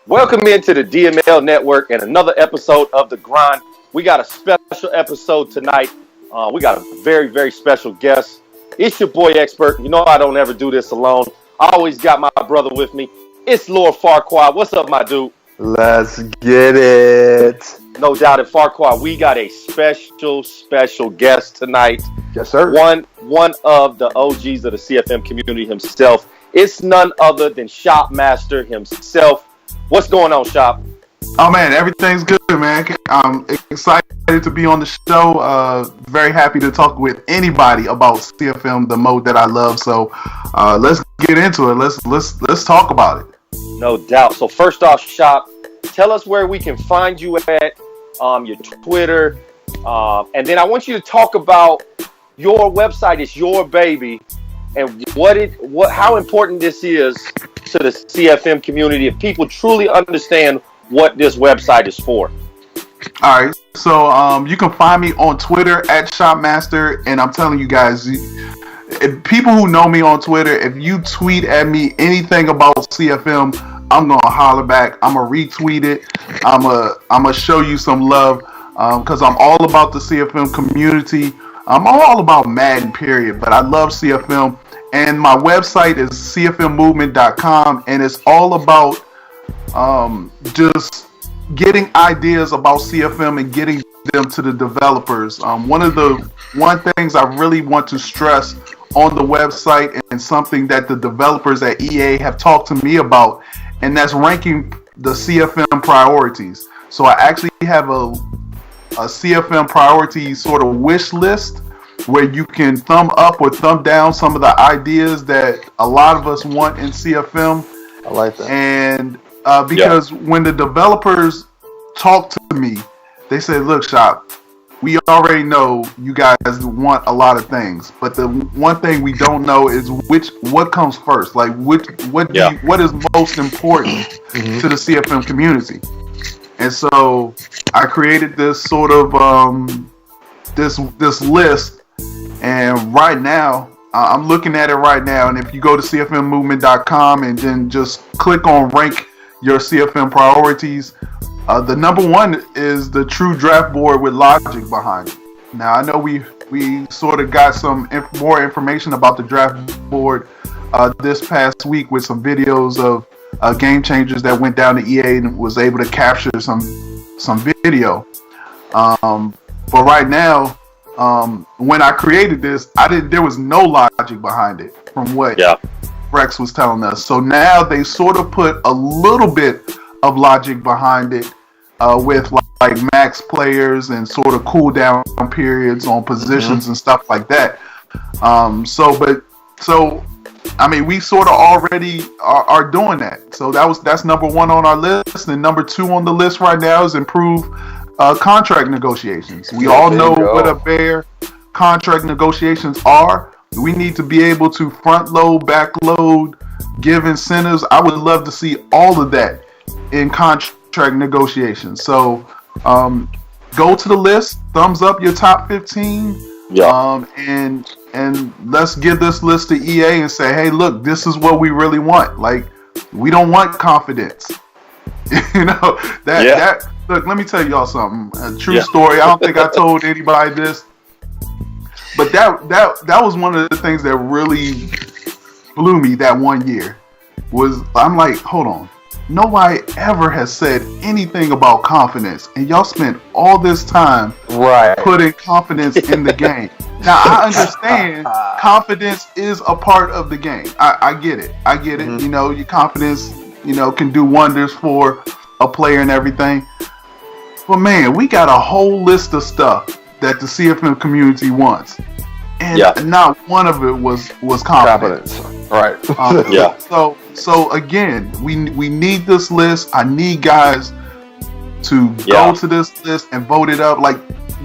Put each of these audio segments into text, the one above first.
Welcome into the DML Network and another episode of The Grind. We got a special episode tonight. We got a very, very special guest. It's your boy Expert. You know I don't ever do this alone. I always got my brother with me. It's Lord Farquaad. What's up, my dude? Let's get it. No doubt at Farquaad, we got a special guest tonight. Yes, sir. One of the OGs of the CFM community himself. It's none other than Shopmaster himself. What's going on, Shop? Oh man, everything's good, man. I'm excited to be on the show. Very happy to talk with anybody about CFM, the mode that I love. So let's get into it. Let's talk about it. No doubt. So first off, Shop, tell us where we can find you at, your Twitter, and then I want you to talk about your website. It's your baby, and how important this is to the CFM community if people truly understand what this website is for. All right, so you can find me on Twitter at Shopmaster, and I'm telling you guys, if people who know me on Twitter, if you tweet at me anything about CFM, I'm gonna holler back. I'm gonna retweet it. I'm gonna show you some love because I'm all about the CFM community. I'm all about Madden, period, but I love CFM. And my website is cfmmovement.com, and it's all about just getting ideas about CFM and getting them to the developers. One things I really want to stress on the website, and something that the developers at EA have talked to me about, and that's ranking the CFM priorities. So I actually have a CFM priority sort of wish list where you can thumb up or thumb down some of the ideas that a lot of us want in CFM. I like that. And because when the developers talk to me, they say, look, Shop, we already know you guys want a lot of things, but the one thing we don't know is what comes first. Like what is most important to the CFM community. And so I created this sort of this list. And right now, I'm looking at it right now. And if you go to cfmmovement.com and then just click on rank your CFM priorities, the number one is the true draft board with logic behind it. Now, I know we sort of got some more information about the draft board this past week with some videos of game changers that went down to EA and was able to capture some video. But right now, when I created this, there was no logic behind it from what Rex was telling us. So now they sort of put a little bit of logic behind it with like max players and sort of cooldown periods on positions and stuff like that. So I mean, we sort of already are doing that. So that's number one on our list, and number two on the list right now is improve contract negotiations. We all know what a fair contract negotiations are. We need to be able to front load, back load, give incentives. I would love to see all of that in contract negotiations. So go to the list, thumbs up your top 15, and let's give this list to EA and say, hey, look, this is what we really want. Like, we don't want confidence. You know, that look, let me tell y'all something. A true story. I don't think I told anybody this, but that was one of the things that really blew me that one year. I'm like, hold on. Nobody ever has said anything about confidence, and y'all spent all this time putting confidence in the game. Now, I understand confidence is a part of the game. I get it. You know, your confidence, can do wonders for a player and everything. But man, we got a whole list of stuff that the CFM community wants, and not one of it was confidence. Right. So again, we need this list. I need guys to go to this list and vote it up. Like,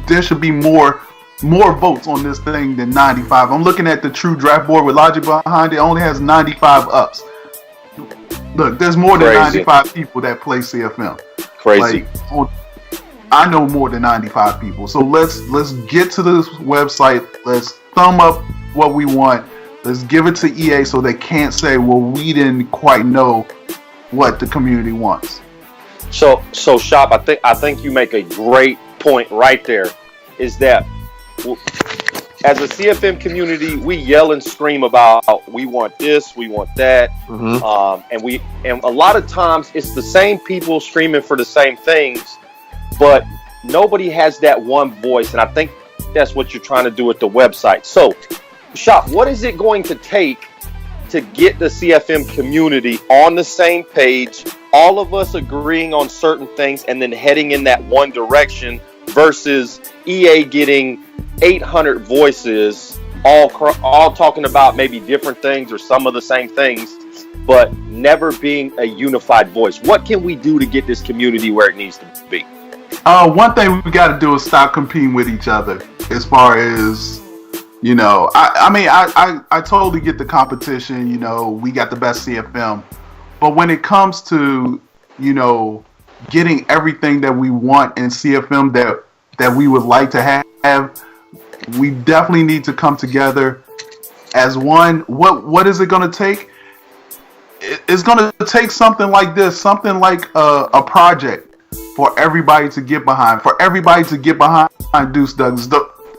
there should be more votes on this thing than 95. I'm looking at the true draft board with logic behind it. It only has 95 ups. Look, there's more than 95 people that play CFM. Crazy. Like, I know more than 95 people. So let's get to this website. Let's thumb up what we want. Let's give it to EA so they can't say, well, we didn't quite know what the community wants. So Shop, I think you make a great point right there. Is that as a CFM community, we yell and scream about we want this, we want that, and a lot of times it's the same people screaming for the same things, but nobody has that one voice, and I think that's what you're trying to do with the website. So, Shop, what is it going to take to get the CFM community on the same page, all of us agreeing on certain things, and then heading in that one direction versus EA getting 800 voices all talking about maybe different things or some of the same things, but never being a unified voice? What can we do to get this community where it needs to be? One thing we got to do is stop competing with each other. As far as, you know, I totally get the competition. You know, we got the best CFM, but when it comes to, you know, getting everything that we want in CFM that we would like to have, we definitely need to come together as one. What is it going to take? It's going to take something like this, something like a project for everybody to get behind, Deuce Douglas.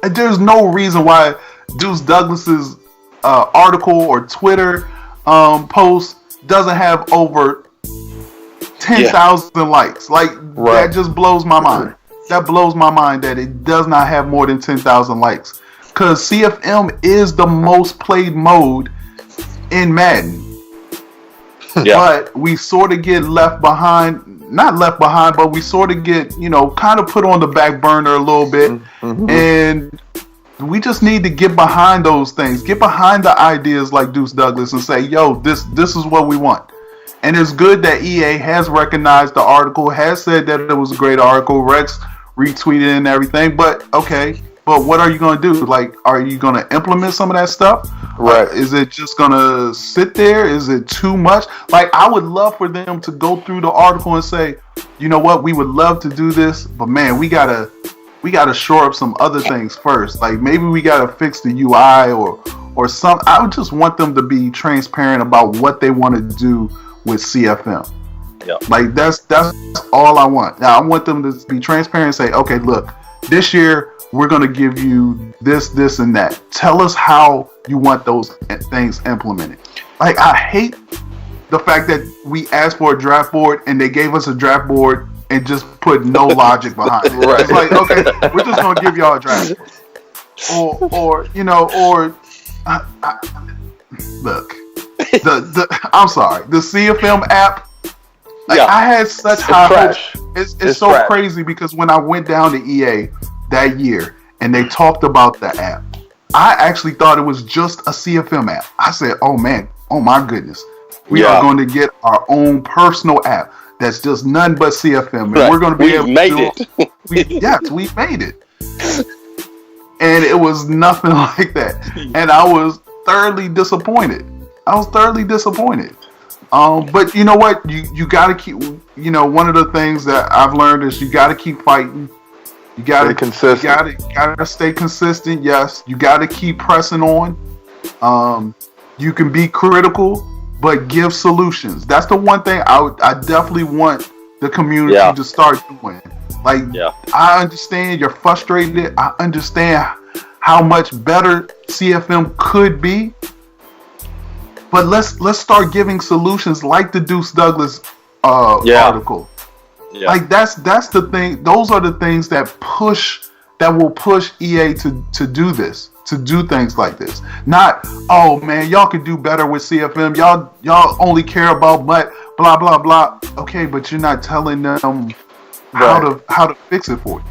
There's no reason why Deuce Douglas's article or Twitter post doesn't have over 10,000 likes. Like, that just blows my mind. That blows my mind that it does not have more than 10,000 likes. Because CFM is the most played mode in Madden. But we sort of get left behind. Not left behind, but we sort of get, you know, kind of put on the back burner a little bit. And we just need to get behind those things. Get behind the ideas like Deuce Douglas and say, yo, this is what we want. And it's good that EA has recognized the article, has said that it was a great article. Rex retweeted it and everything. But, okay, but what are you going to do? Like, are you going to implement some of that stuff? Right. Is it just going to sit there? Is it too much? Like, I would love for them to go through the article and say, you know what, we would love to do this, but man, we gotta shore up some other things first. Like, maybe we gotta fix the UI or some. I would just want them to be transparent about what they want to do with CFM. Yeah. Like, that's all I want. Now, I want them to be transparent and say, okay, look, this year we're going to give you this, and that. Tell us how you want those things implemented. Like, I hate the fact that we asked for a draft board and they gave us a draft board and just put no logic behind it. Right. It's like, okay, we're just going to give y'all a draft board. Or you know, look, I'm sorry, the CFM app, like, I had such high hopes. It's so crazy because when I went down to EA that year and they talked about the app, I actually thought it was just a CFM app. I said, oh man, oh my goodness, we are going to get our own personal app that's just none but CFM, and we're going to be able to do it. Yes, we made it, and it was nothing like that, and I was thoroughly disappointed. But you know what? You got to keep. You know, one of the things that I've learned is you got to keep fighting. You got to consistent. You got to stay consistent. Yes, you got to keep pressing on. You can be critical, but give solutions. That's the one thing I definitely want the community to start doing. Like, I understand you're frustrated. I understand how much better CFM could be. But let's start giving solutions like the Deuce Douglas article. Yeah. Like, that's the thing. Those are the things that will push EA to do this, to do things like this. Not, oh man, y'all can do better with CFM. Y'all only care about blah blah blah. Okay, but you're not telling them how to fix it for you.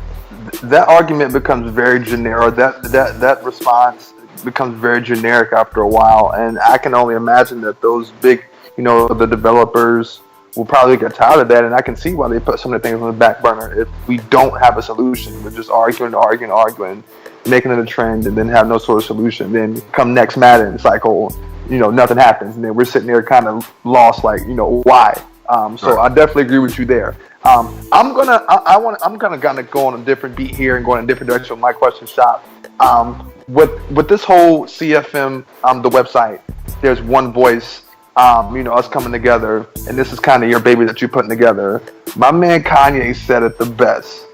That argument becomes very generic. That response becomes very generic after a while, and I can only imagine that those big, the developers will probably get tired of that, and I can see why they put some of the things on the back burner. If we don't have a solution, we're just arguing, making it a trend, and then have no sort of solution. Then come next Madden cycle, nothing happens, and then we're sitting there kind of lost, like, why? So I definitely agree with you there. I'm gonna go on a different beat here and go in a different direction with my question, Shop. With this whole CFM, the website, there's one voice us coming together, and this is kind of your baby that you're putting together. My man Kanye said it the best.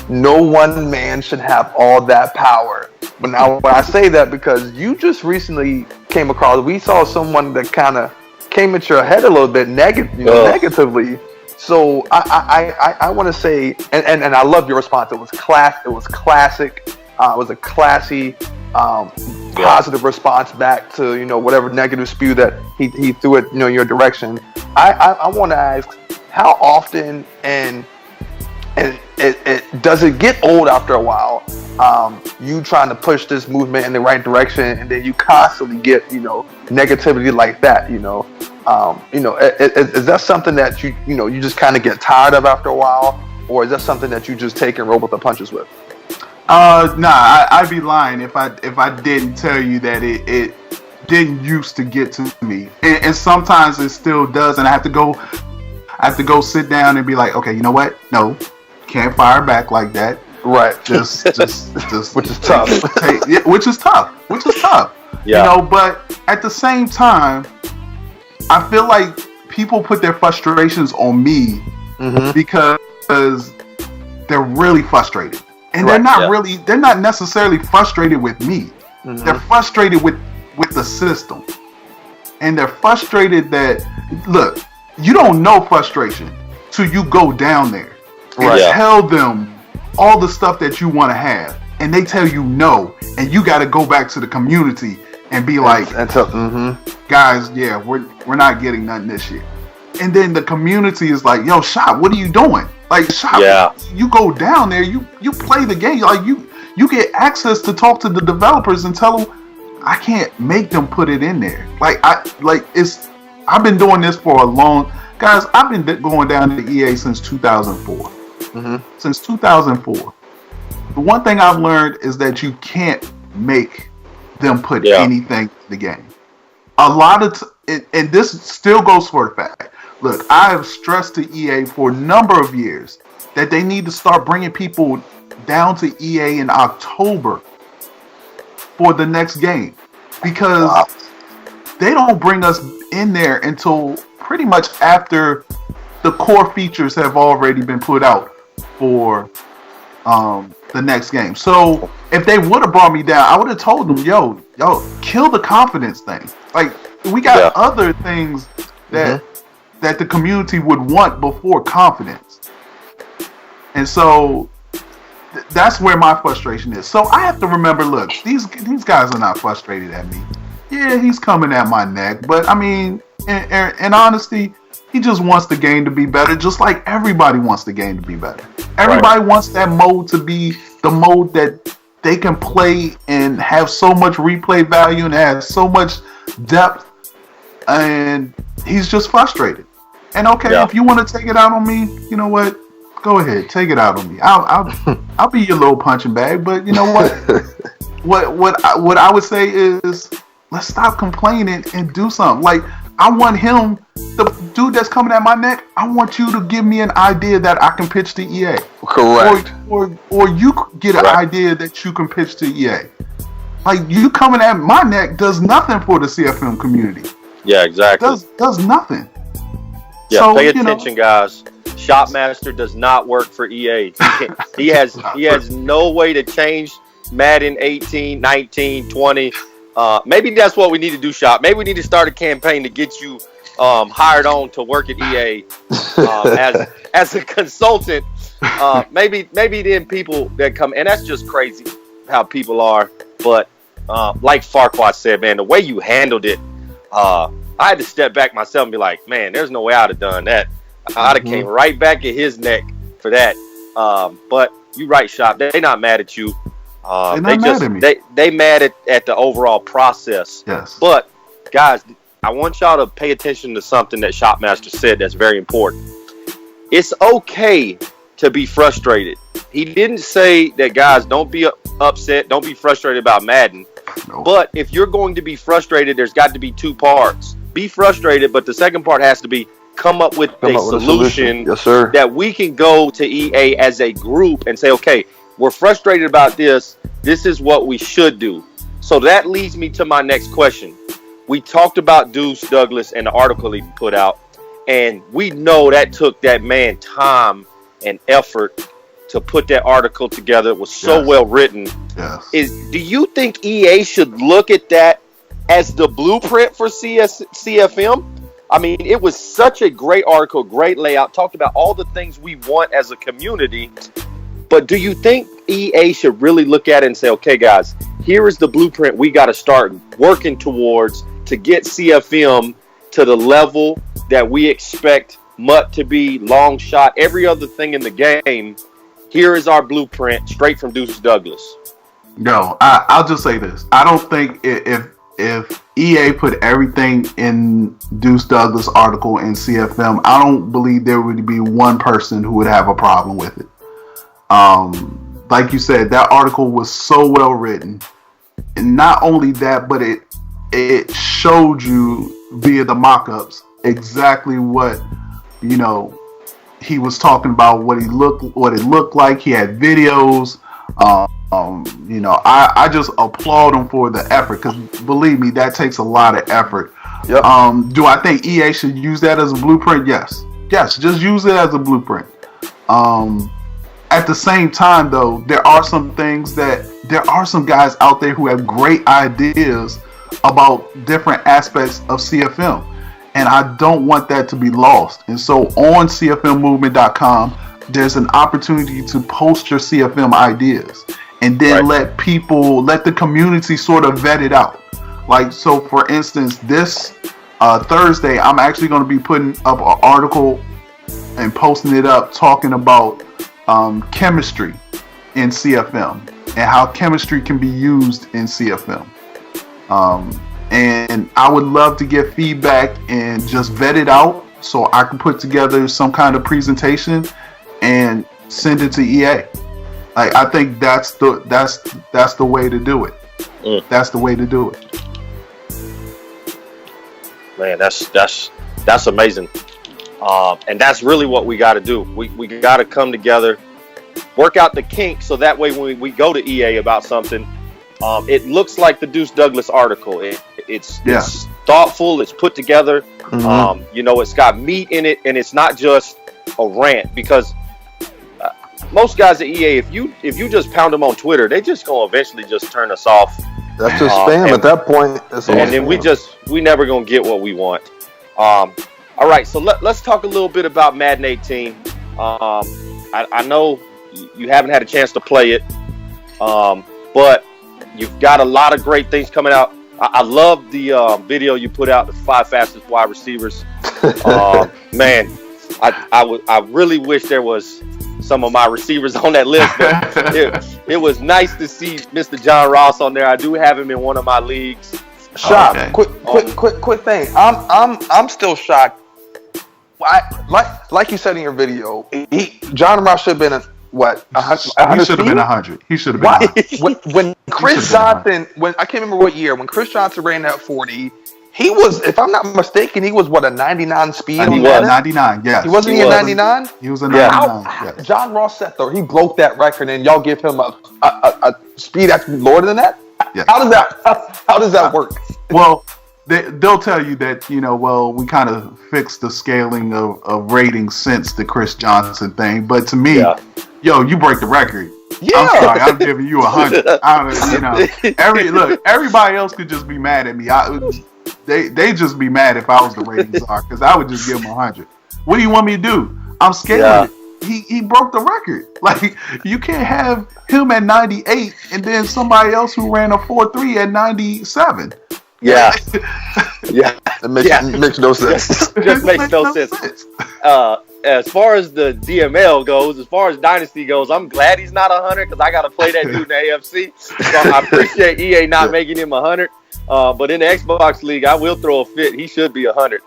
No one man should have all that power. But now when I say that, because you just recently came across, we saw someone that kind of came at your head a little bit negatively. So I want to say, and I love your response. It was classic. It was a classy, positive response back to whatever negative spew that he threw at your direction. I want to ask, how often and it does it get old after a while? You trying to push this movement in the right direction, and then you constantly get negativity like that. Is that something that you just kind of get tired of after a while, or is that something that you just take and roll with the punches with? I'd be lying if I didn't tell you that it didn't used to get to me, and sometimes it still does, and I have to go sit down and be like, okay, you know what? No, can't fire back like that. Right. Just which is tough. Which is tough. Yeah. But at the same time, I feel like people put their frustrations on me because they're really frustrated. And they're not necessarily frustrated with me. They're frustrated with the system. And they're frustrated that, look, you don't know frustration till you go down there and tell them all the stuff that you want to have. And they tell you no. And you got to go back to the community and be like, guys, we're not getting nothing this year. And then the community is like, yo, Shop, what are you doing? Like, Shop, you go down there, you play the game. Like, you get access to talk to the developers and tell them, I can't make them put it in there. I've been doing this for a long, guys, I've been going down to EA since 2004. Since 2004. The one thing I've learned is that you can't make them put anything in the game. A lot of and this still goes for the fact. Look, I have stressed to EA for a number of years that they need to start bringing people down to EA in October for the next game, because they don't bring us in there until pretty much after the core features have already been put out for the next game. So if they would have brought me down, I would have told them, yo, kill the confidence thing. Like, we got other things that the community would want before confidence. And so that's where my frustration is. So I have to remember, look, these guys are not frustrated at me. Yeah, he's coming at my neck, but I mean, in honesty, he just wants the game to be better, just like everybody wants the game to be better. Everybody wants that mode to be the mode that they can play and have so much replay value and has so much depth, and he's just frustrated. And if you want to take it out on me, you know what? Go ahead, take it out on me. I'll be your little punching bag. But you know what? what I would say is, let's stop complaining and do something. Like, I want him, the dude that's coming at my neck, I want you to give me an idea that I can pitch to EA. Correct. Or you get an idea that you can pitch to EA. Like, you coming at my neck does nothing for the CFM community. Yeah, exactly. Does nothing. Yeah, so, pay attention, guys. Shopmaster does not work for EA. He has no way to change Madden 18, 19, 20. Maybe that's what we need to do, Shop. Maybe we need to start a campaign to get you hired on to work at EA as a consultant. Maybe then people that come, and that's just crazy how people are. But like Farquaad said, man, the way you handled it, I had to step back myself and be like, man, there's no way I'd have done that. I'd have came right back at his neck for that. But you're right, Shop. They're not mad at you. They mad at the overall process. Yes. But guys, I want y'all to pay attention to something that Shopmaster said that's very important. It's okay to be frustrated. He didn't say that, guys, don't be upset, don't be frustrated about Madden. No. But if you're going to be frustrated, there's got to be two parts. Be frustrated, but the second part has to be come up with a solution yes, sir, that we can go to EA as a group and say, okay, we're frustrated about this. This is what we should do. So that leads me to my next question. we talked about Deuce Douglas and the article he put out, and we know that took that man time and effort to put that article together. It was so well written. Yes. Do you think EA should look at that as the blueprint for CFM? I mean, it was such a great article, great layout, talked about all the things we want as a community. But do you think EA should really look at it and say, okay, guys, here is the blueprint we got to start working towards to get CFM to the level that we expect MUT to be, long shot, every other thing in the game. Here is our blueprint straight from Deuce Douglas. No, I'll just say this. I don't think if EA put everything in Deuce Douglas' article in CFM, I don't believe there would be one person who would have a problem with it. Like you said, that article was so well written. And not only that, but it showed you via the mock-ups exactly what, he was talking about, what it looked like. He had videos. I just applaud him for the effort, because believe me, that takes a lot of effort. Yep. Do I think EA should use that as a blueprint? Yes, just use it as a blueprint. At the same time, though, there are some guys out there who have great ideas about different aspects of CFM, and I don't want that to be lost. And so on CFMmovement.com, there's an opportunity to post your CFM ideas, and then let the community sort of vet it out. Like, so for instance, this Thursday, I'm actually going to be putting up an article and posting it up talking about chemistry in CFM and how chemistry can be used in CFM. And I would love to get feedback and just vet it out so I can put together some kind of presentation and send it to EA. Like, I think that's the way to do it. That's the way to do it. Man, that's amazing. And that's really what we got to do. We got to come together, work out the kinks, so that way when we go to EA about something, it looks like the Deuce Douglas article. It's thoughtful. It's put together. Mm-hmm. It's got meat in it, and it's not just a rant. Because most guys at EA, if you just pound them on Twitter, they just gonna eventually just turn us off. That's just spam at that point. And then we never gonna get what we want. All right, so let's talk a little bit about Madden 18. I know you haven't had a chance to play it, but you've got a lot of great things coming out. I love the video you put out, the 5 fastest wide receivers. Man, I really wish there was some of my receivers on that list, but it was nice to see Mr. John Ross on there. I do have him in one of my leagues. Shocked. Quick thing. I'm still shocked. Like you said in your video, John Ross should have been He should have been 100. He should have been. When Chris Johnson, I can't remember what year, when Chris Johnson ran that 40, he was, if I'm not mistaken, he was a 99 speed. He was 99. Yes. He wasn't a 99. He was a 99. Yes. John Ross set he broke that record, and y'all give him a speed that's lower than that. Yes. How does that work? Well, they'll tell you that, we kind of fixed the scaling of ratings since the Chris Johnson thing. But to me, you break the record. Yeah. I'm sorry, I'm giving you 100. Everybody else could just be mad at me. They just be mad if I was the ratings czar, because I would just give him 100. What do you want me to do? I'm scared. He broke the record. Like, you can't have him at 98 and then somebody else who ran a 4.3 at 97. Yeah. It makes no sense. Just makes no sense. As far as the DML goes, as far as Dynasty goes, I'm glad he's not 100, because I got to play that dude in the AFC. So I appreciate EA not making him 100. But in the Xbox League, I will throw a fit. He should be 100.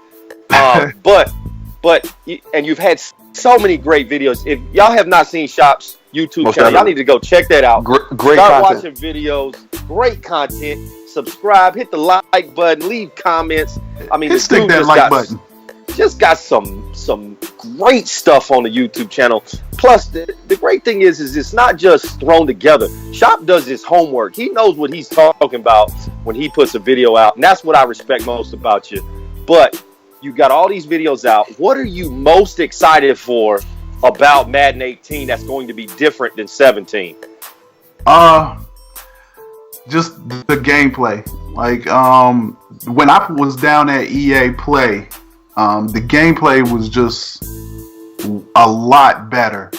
But you've had so many great videos. If y'all have not seen Shop's YouTube channel, y'all need to go check that out. Great Start content. Watching videos. Great content. Subscribe. Hit the like button. Leave comments. I mean, stick that like button. just got some great stuff on the YouTube channel. Plus, the great thing is it's not just thrown together. Shop does his homework. He knows what he's talking about when he puts a video out, and that's what I respect most about you. But you got all these videos out. What are you most excited for about Madden 18 that's going to be different than 17? Just the gameplay. Like, when I was down at EA Play, the gameplay was just a lot better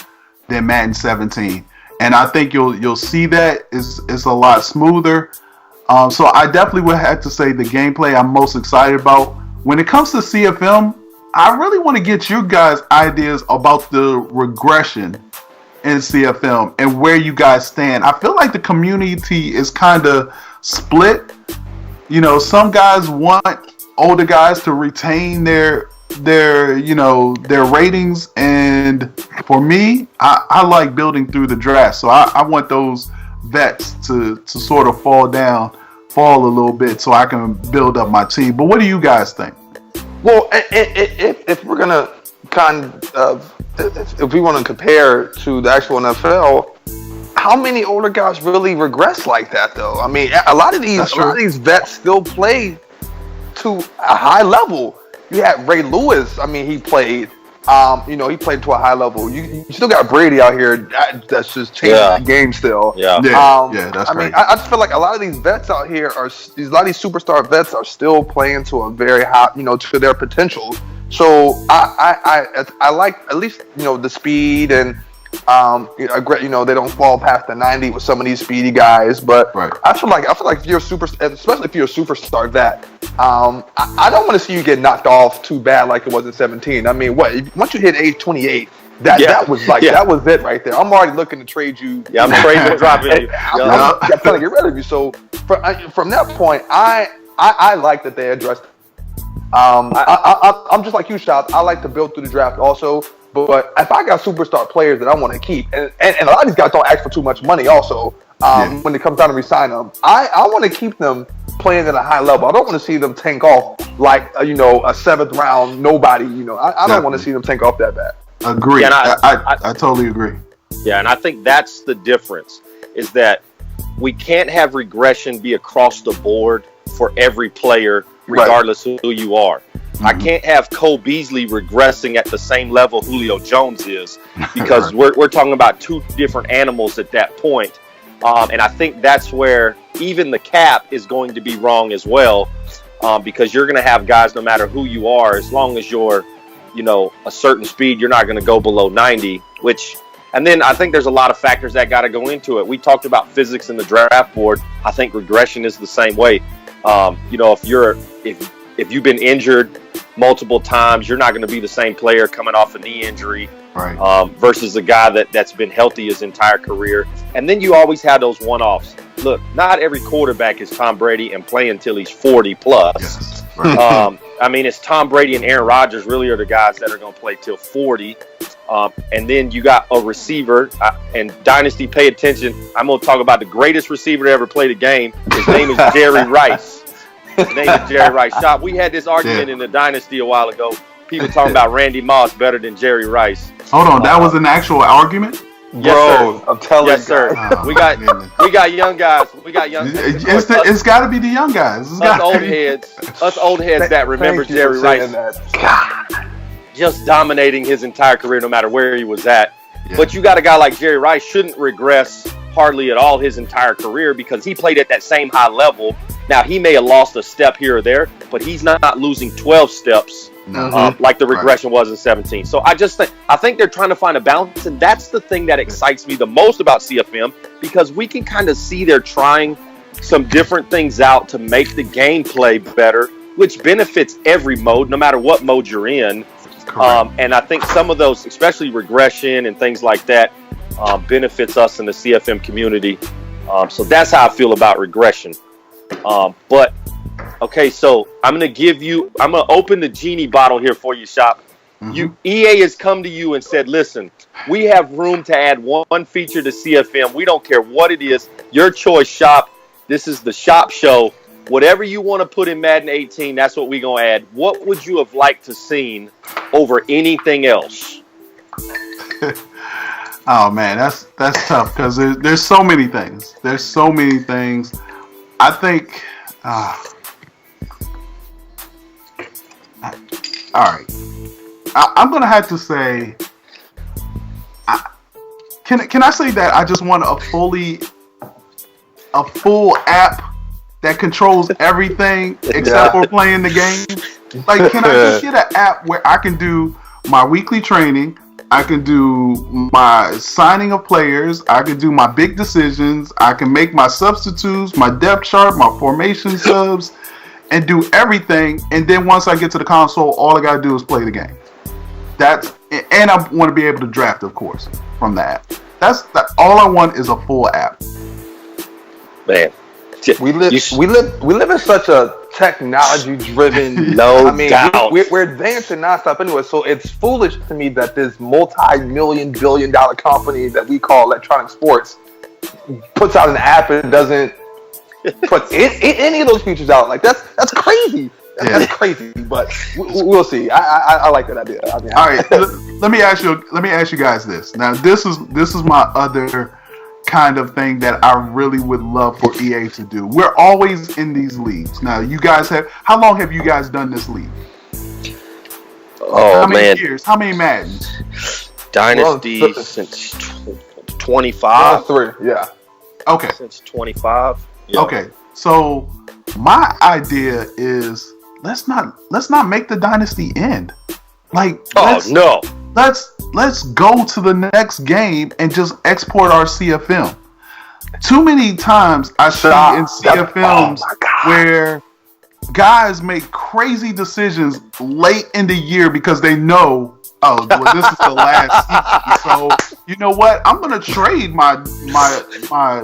than Madden 17, and I think you'll see that it's a lot smoother. So I definitely would have to say the gameplay I'm most excited about. When it comes to CFM, I really want to get you guys ideas about the regression in CFM and where you guys stand. I feel like the community is kind of split. You know, some guys want older guys to retain their ratings, and for me, I like building through the draft. So I want those vets to sort of fall a little bit so I can build up my team. But what do you guys think? Well, if we're gonna if we want to compare to the actual NFL, how many older guys really regress like that, though? I mean, a lot of these vets still play to a high level. You had Ray Lewis. I mean, he played. He played to a high level. You still got Brady out here that's just changing the game still. That's crazy. Mean, I just feel like a lot of these vets out here a lot of these superstar vets are still playing to a very high, to their potential. So I like at least the speed and they don't fall past the 90 with some of these speedy guys. But right. I feel like if you're especially if you're a superstar vet, I don't want to see you get knocked off too bad like it was in 17. I mean, once you hit age 28, that was it right there. I'm already looking to trade you. Yeah, I'm trading and dropping you. I'm trying to get rid of you. So from that point, I like that they addressed. I'm just like you, Shop. I like to build through the draft also. But if I got superstar players that I want to keep, and a lot of these guys don't ask for too much money also, when it comes down to re-sign them, I want to keep them playing at a high level. I don't want to see them tank off like, a seventh round nobody. I don't want to see them tank off that bad. Agree. Yeah, I totally agree. Yeah, and I think that's the difference, is that we can't have regression be across the board for every player, regardless of who you are. Mm-hmm. I can't have Cole Beasley regressing at the same level Julio Jones is, because we're talking about two different animals at that point. And I think that's where even the cap is going to be wrong as well, because you're going to have guys, no matter who you are, as long as you're, a certain speed, you're not going to go below 90, and then I think there's a lot of factors that got to go into it. We talked about physics in the draft board. I think regression is the same way. If you've been injured multiple times, you're not going to be the same player coming off a knee injury, versus a guy that's been healthy his entire career. And then you always have those one-offs. Look, not every quarterback is Tom Brady and playing until he's 40 plus. Yes. Right. It's Tom Brady and Aaron Rodgers really are the guys that are going to play till 40. And then you got a receiver, and Dynasty, pay attention. I'm going to talk about the greatest receiver to ever play the game. His name is Jerry Rice. Shop. We had this argument in the Dynasty a while ago. People talking about Randy Moss better than Jerry Rice. Hold on, that was an actual argument? Yes, sir. I'm telling you. Yes, sir. We got young guys. It's got to be the young guys. Us old heads that remember Jerry Rice. God. Just dominating his entire career, no matter where he was at. Yeah. But you got a guy like Jerry Rice shouldn't regress hardly at all his entire career, because he played at that same high level. Now, he may have lost a step here or there, but he's not losing 12 steps like the regression was in 17. So I think they're trying to find a balance, and that's the thing that excites me the most about CFM, because we can kind of see they're trying some different things out to make the gameplay better, which benefits every mode, no matter what mode you're in. And I think some of those, especially regression and things like that, benefits us in the CFM community. So that's how I feel about regression. But okay, so I'm gonna open the genie bottle here for you, Shop. Mm-hmm. EA has come to you and said, listen, we have room to add one feature to CFM. We don't care what it is. Your choice, Shop. This is the Shop show. whatever you want to put in Madden 18, that's what we're going to add. What would you have liked to seen over anything else? Oh man, that's tough because there's so many things. There's so many things. I think. All right, I'm gonna have to say. Can I say that I just want a full app that controls everything except for playing the game? Like, can I just get an app where I can do my weekly training? I can do my signing of players. I can do my big decisions. I can make my substitutes, my depth chart, my formation subs, and do everything. And then once I get to the console, all I gotta do is play the game. And I want to be able to draft, of course, from the app. All I want is a full app. Man, we live in such a technology-driven. doubt. We're advancing nonstop anyway. So it's foolish to me that this multi-million billion-dollar company that we call Electronic Sports puts out an app and doesn't put any of those features out. Like that's crazy. That's crazy, but we'll see. I like that idea. All right, let me ask you guys this. Now, this is my other kind of thing that I really would love for EA to do. We're always in these leagues. Now, you guys how long have you guys done this league? Oh, how many years? How many Maddens? Dynasty since 25. Yeah. Okay. Since 25. Yeah. Okay. So my idea is let's not make the dynasty end. Like, let's go to the next game and just export our CFM. Too many times I see in CFMs where guys make crazy decisions late in the year because they know, this is the last season. So you know what? I'm gonna trade my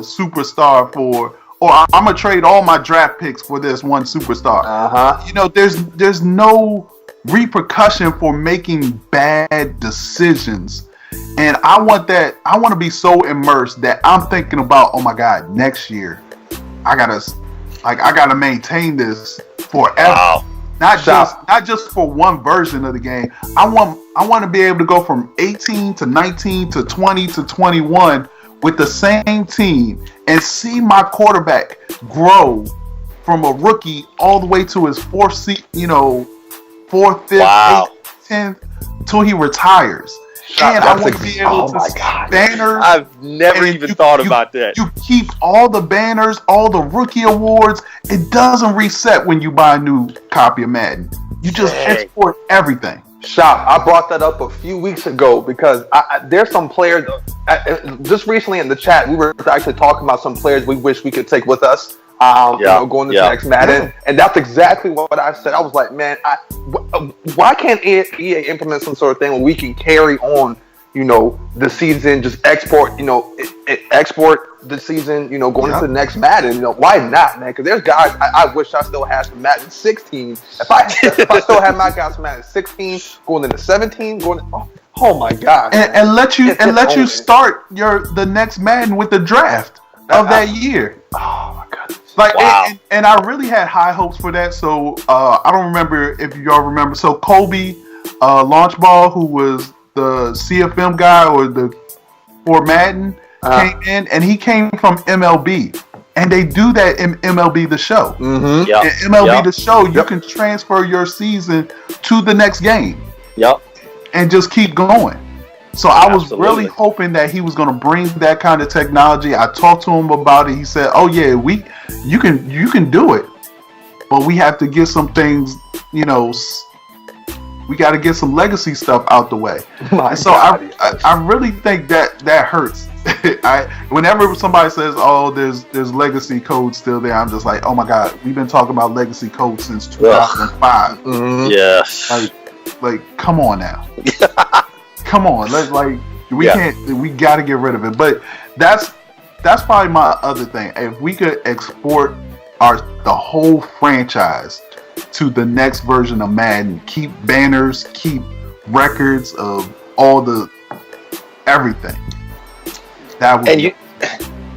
superstar or I'm gonna trade all my draft picks for this one superstar. You know, there's no repercussion for making bad decisions, and I want to be so immersed that I'm thinking about, oh my God, next year I gotta maintain this forever. Wow. Not just for one version of the game. I want to be able to go from 18 to 19 to 20 to 21 with the same team and see my quarterback grow from a rookie all the way to his fourth, fifth, eighth, 10th, till he retires. And I want to be able to see banners. I've never even thought about that. You keep all the banners, all the rookie awards. It doesn't reset when you buy a new copy of Madden. You just export everything. Shop, I brought that up a few weeks ago because there's some players. Just recently in the chat, we were actually talking about some players we wish we could take with us. Going into the next Madden, and that's exactly what I said. I was like, man, why can't EA implement some sort of thing where we can carry on, the season, just export, export the season, going into the next Madden. Why not, man? Because there's guys I wish I still had some Madden 16. If I still had my guys from Madden 16, going into 17, oh my God, and let you start the next Madden with the draft of that year. Oh my God. Like, wow. and I really had high hopes for that. So I don't remember if y'all remember. So Kobe Launchball, who was the CFM guy for Madden, came in, and he came from MLB. And they do that in MLB The Show. Mm-hmm. Yep. In MLB The Show, you can transfer your season to the next game. Yep. And just keep going. So I was really hoping that he was going to bring that kind of technology. I talked to him about it. He said, "Oh yeah, you can do it, but we have to get some things. We got to get some legacy stuff out the way." I really think that hurts. Whenever somebody says, "Oh, there's legacy code still there," I'm just like, "Oh my God, we've been talking about legacy code since 2005." Mm-hmm. Yes. Like, come on now. Come on, we got to get rid of it. But that's probably my other thing. If we could export the whole franchise to the next version of Madden, keep banners, keep records of all the everything. That would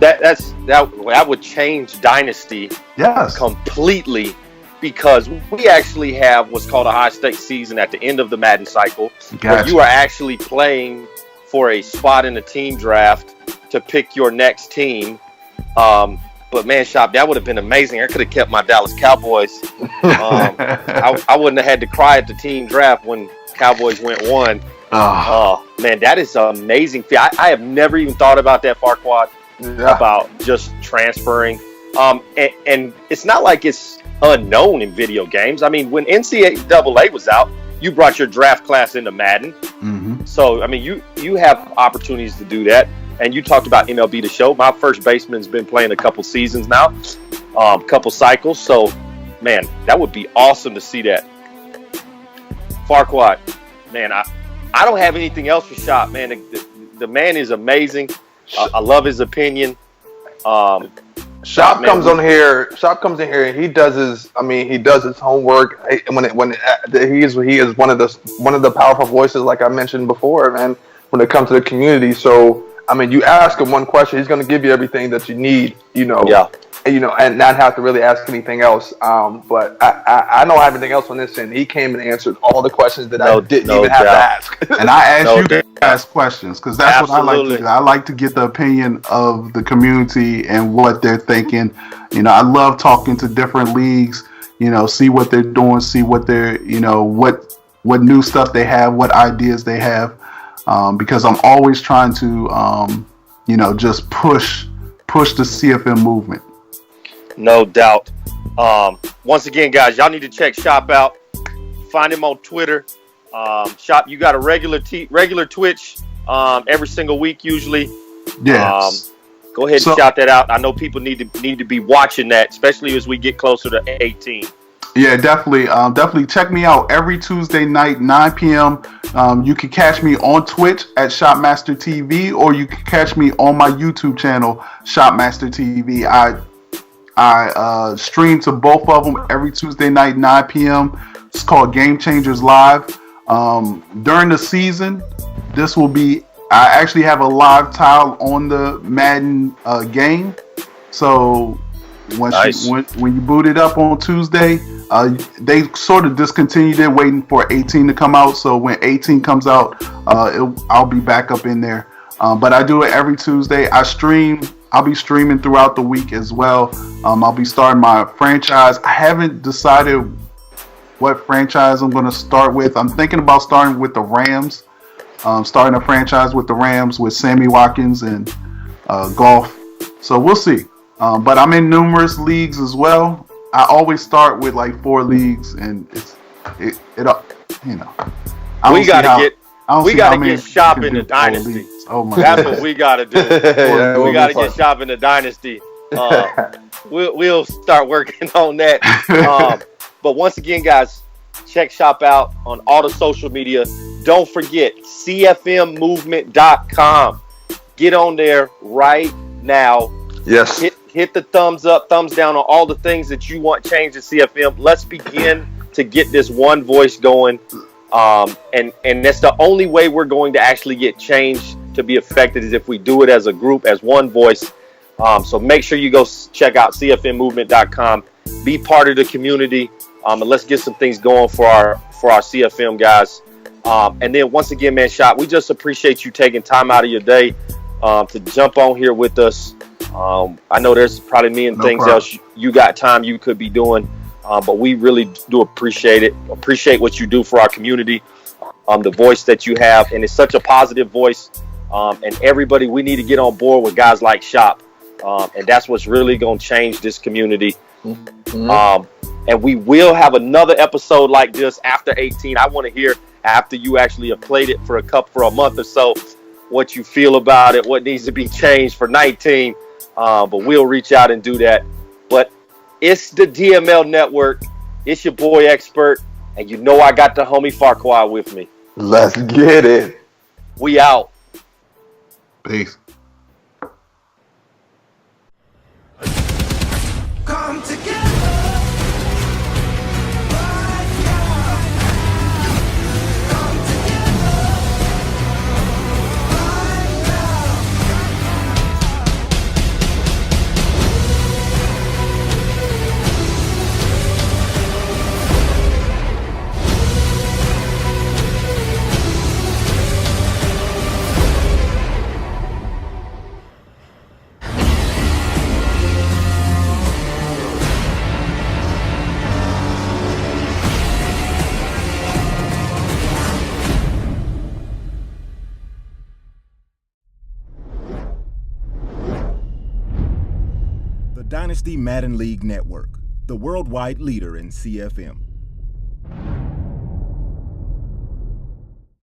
that would change Dynasty Yes. Completely, because we actually have what's called a high stakes season at the end of the Madden cycle, where you are actually playing for a spot in the team draft to pick your next team. But man, Shop, that would have been amazing. I could have kept my Dallas Cowboys. I wouldn't have had to cry at the team draft when Cowboys went 1. Man, that is an amazing feat. I have never even thought about that, Farquad, about just transferring. And it's not like it's unknown in video games. I mean, when NCAA was out, you brought your draft class into Madden. Mm-hmm. So, I mean, you have opportunities to do that. And you talked about MLB The Show. My first baseman's been playing a couple seasons now, couple cycles. So, man, that would be awesome to see that. Farquad, man, I don't have anything else for Shop, man. The man is amazing. I love his opinion. Shop comes in here and he does his homework. He is one of the powerful voices, like I mentioned before, man, when it comes to the community. So I mean, you ask him one question, he's going to give you everything that you need, and not have to really ask anything else. But I don't have anything else on this end. He came and answered all the questions that I didn't even have to ask. And I asked you to ask questions because that's what I like to do. I like to get the opinion of the community and what they're thinking. I love talking to different leagues, see what they're doing, see what they're, what new stuff they have, what ideas they have. Because I'm always trying to, just push the CFM movement. No doubt. Once again, guys, y'all need to check Shop out. Find him on Twitter. Shop, you got a regular Twitch every single week usually. Yes. Go ahead and shout that out. I know people need to be watching that, especially as we get closer to 18. Yeah, definitely. Definitely check me out every Tuesday night, 9 p.m. You can catch me on Twitch at Shopmaster TV, or you can catch me on my YouTube channel, Shopmaster TV. I stream to both of them every Tuesday night, 9 p.m. It's called Game Changers Live. During the season, I actually have a live tile on the Madden game. So when you boot it up on Tuesday, they sort of discontinued it, waiting for 18 to come out. So when 18 comes out, I'll be back up in there. But I do it every Tuesday. I'll be streaming throughout the week as well. I'll be starting my franchise. I haven't decided what franchise I'm going to start with. I'm thinking about starting with the Rams. Starting a franchise with the Rams with Sammy Watkins and Golf. So we'll see. But I'm in numerous leagues as well. I always start with like 4 leagues, and we gotta get Shop in the Dynasty. Oh my That's what we gotta do. We gotta get Shop in the Dynasty. We'll start working on that. But once again, guys, check Shop out on all the social media. Don't forget CFMmovement.com. Get on there right now. Yes. Hit the thumbs up, thumbs down on all the things that you want changed in CFM. Let's begin to get this one voice going. And that's the only way we're going to actually get change to be effective, is if we do it as a group, as one voice. So make sure you go check out CFMmovement.com. Be part of the community. And let's get some things going for our CFM guys. And then once again, man, Shop, we just appreciate you taking time out of your day to jump on here with us. I know there's probably things else you got time you could be doing, but we really do appreciate what you do for our community, the voice that you have, and it's such a positive voice, and everybody, we need to get on board with guys like Shop, and that's what's really going to change this community. Mm-hmm. And we will have another episode like this after 18. I want to hear, after you actually have played it for a month or so, what you feel about it, what needs to be changed for 19. But we'll reach out and do that. But it's the DML Network. It's your boy Expert. And you know I got the homie Farquad with me. Let's get it. We out. Peace. Come together. Dynasty Madden League Network, the worldwide leader in CFM.